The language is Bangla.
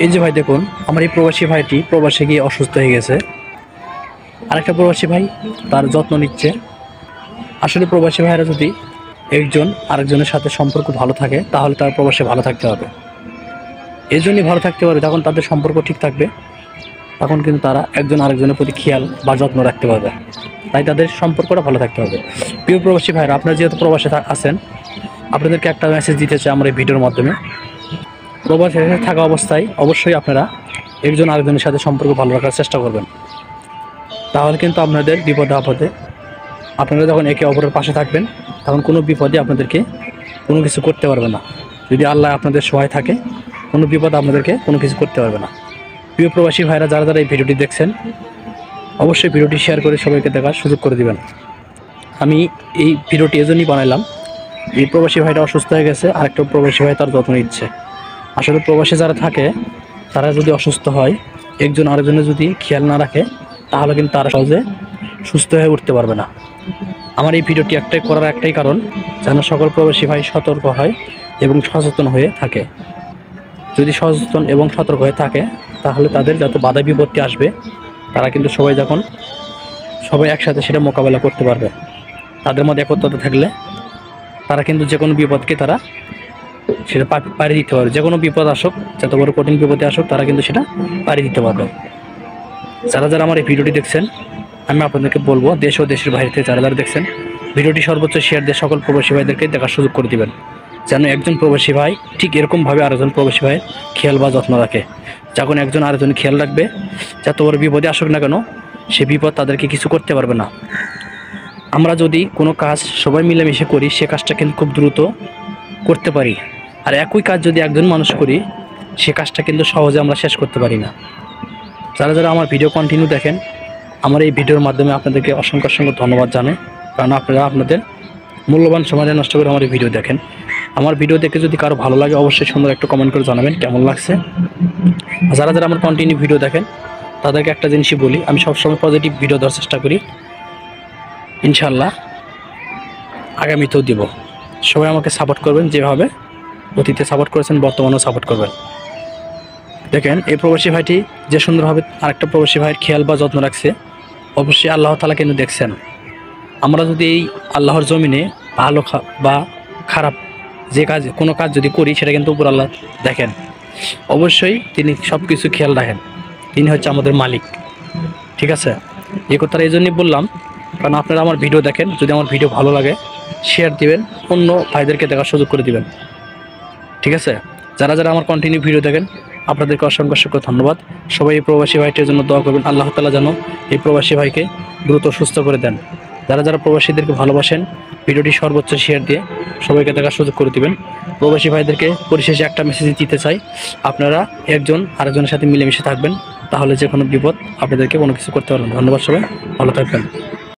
এই যে ভাই দেখুন, আমার এই প্রবাসী ভাইটি প্রবাসে গিয়ে অসুস্থ হয়ে গেছে। আরেকটা প্রবাসী ভাই তার যত্ন নিচ্ছে। আসলে প্রবাসী ভাইরা যদি একজন আরেকজনের সাথে সম্পর্ক ভালো থাকে তাহলে তার প্রবাসে ভালো থাকতে হবে। এই জন্যই ভালো থাকতে পারবে, যখন তাদের সম্পর্ক ঠিক থাকবে তখন কিন্তু তারা একজন আরেকজনের প্রতি খেয়াল বা যত্ন রাখতে পারবে। তাই তাদের সম্পর্কটা ভালো থাকতে হবে। প্রিয় প্রবাসী ভাইরা, আপনারা যেহেতু প্রবাসে আছেন, আপনাদেরকে একটা মেসেজ দিতে চাই আমার এই ভিডিওর মাধ্যমে। প্রবাসে থাকা অবস্থায় অবশ্যই আপনারা একজন আরেকজনের সাথে সম্পর্ক ভালো রাখার চেষ্টা করবেন। তাহলে কিন্তু আপনাদের বিপদে আপদে আপনারা যখন একে অপরের পাশে থাকবেন তখন কোনো বিপদে আপনাদেরকে কোনো কিছু করতে পারবে না। যদি আল্লাহ আপনাদের সহায় থাকে, কোনো বিপদ আপনাদেরকে কোনো কিছু করতে পারবে না। প্রিয় প্রবাসী ভাইরা, যারা যারা এই ভিডিওটি দেখছেন, অবশ্যই ভিডিওটি শেয়ার করে সবাইকে দেখার সুযোগ করে দিবেন। আমি এই ভিডিওটি এজন্যই বানাইলাম, এই প্রবাসী ভাইটা অসুস্থ হয়ে গেছে, আরেকটা প্রবাসী ভাই তার যত্ন নিচ্ছে। আসলে প্রবাসে যারা থাকে তারা যদি অসুস্থ হয়, একজন আরেকজনের যদি খেয়াল না রাখে তাহলে কিন্তু তারা সহজে সুস্থ হয়ে উঠতে পারবে না। আমার এই ভিডিওটি করার একটাই কারণ, যেন সকল প্রবাসী ভাই সতর্ক হয় এবং সচেতন হয়ে থাকে। যদি সচেতন এবং সতর্ক হয়ে থাকে তাহলে তাদের যত বাধা বিপত্তি আসবে তারা কিন্তু সবাই একসাথে সেটা মোকাবেলা করতে পারবে। তাদের মধ্যে একত্রতা থাকলে তারা কিন্তু যে কোনো বিপদকে তারা সেটা পাড়ি দিতে পারবে। যে কোনো বিপদ আসুক, যত বড় কঠিন বিপদে আসুক, তারা কিন্তু সেটা পাড়ি দিতে পারবে। যারা যারা আমার এই ভিডিওটি দেখছেন, আমি আপনাদেরকে বলবো, দেশ ও দেশের বাইরে থেকে যারা যারা দেখছেন, ভিডিওটি সর্বোচ্চ শেয়ার দিয়ে সকল প্রবাসী ভাইদেরকে দেখার সুযোগ করে দিবেন, যেন একজন প্রবাসী ভাই ঠিক এরকমভাবে আরেকজন প্রবাসী ভাইয়ের খেয়াল বা যত্ন রাখে। যখন একজন আরেকজন খেয়াল রাখবে, যত বড় বিপদে আসুক না কেন, সে বিপদ তাদেরকে কিছু করতে পারবে না। আমরা যদি কোনো কাজ সবাই মিলেমিশে করি, সে কাজটা কিন্তু খুব দ্রুত করতে পারি। আর একই কাজ যদি একজন মানুষ করি, সে কাজটা কিন্তু সহজে আমরা শেষ করতে পারি না। যারা যারা আমার ভিডিও কন্টিনিউ দেখেন, আমার এই ভিডিওর মাধ্যমে আপনাদেরকে অসংখ্য অসংখ্য ধন্যবাদ জানাই, কারণ আপনারা আপনাদের মূল্যবান সময় নষ্ট করে আমার এই ভিডিও দেখেন। আমার ভিডিও দেখে যদি কারো ভালো লাগে, অবশ্যই সুন্দর একটা কমেন্ট করে জানাবেন কেমন লাগছে। যারা যারা আমার কন্টিনিউ ভিডিও দেখেন তাদেরকে একটা জিনিসই বলি, আমি সবসময় পজিটিভ ভিডিও দেওয়ার চেষ্টা করি। ইনশাল্লাহ আগামীতেও দিব। সবাই আমাকে সাপোর্ট করবেন, যেভাবে অতীতে সাপোর্ট করেছেন বর্তমানেও সাপোর্ট করবেন। দেখেন, এই প্রবাসী ভাইটি যে সুন্দরভাবে আরেকটা প্রবাসী ভাইয়ের খেয়াল বা যত্ন রাখছে, অবশ্যই আল্লাহ তাআলা কিন্তু দেখছেন। আমরা যদি এই আল্লাহর জমিনে ভালো বা খারাপ কোনো কাজ যদি করি, সেটা কিন্তু উপর আল্লাহ দেখেন। অবশ্যই তিনি সব কিছু খেয়াল রাখেন, তিনি হচ্ছে আমাদের মালিক। ঠিক আছে, এই কথাটা এই জন্যই বললাম, কারণ আপনারা আমার ভিডিও দেখেন, যদি আমার ভিডিও ভালো লাগে শেয়ার দিবেন, অন্য ভাইদেরকে দেখার সুযোগ করে দিবেন। ঠিক আছে, যারা যারা আমার কন্টিনিউ ভিডিও দেখেন আপনাদেরকে অসংখ্য অসংখ্য ধন্যবাদ। সবাই এই প্রবাসী ভাইটির জন্য দোয়া করবেন, আল্লাহ তাআলা যেন এই প্রবাসী ভাইকে দ্রুত সুস্থ করে দেন। যারা যারা প্রবাসীদেরকে ভালোবাসেন, ভিডিওটি সর্বোচ্চ শেয়ার দিয়ে সবাইকে দেখার সুযোগ করে দিবেন। প্রবাসী ভাইদেরকে পরিশেষে একটা মেসেজ দিতে চাই, আপনারা একজন আরেকজনের সাথে মিলেমিশে থাকবেন, তাহলে যে কোনো বিপদ আপনাদেরকে কোনো কিছু করতে পারবেন। ধন্যবাদ, সবাই ভালো থাকবেন।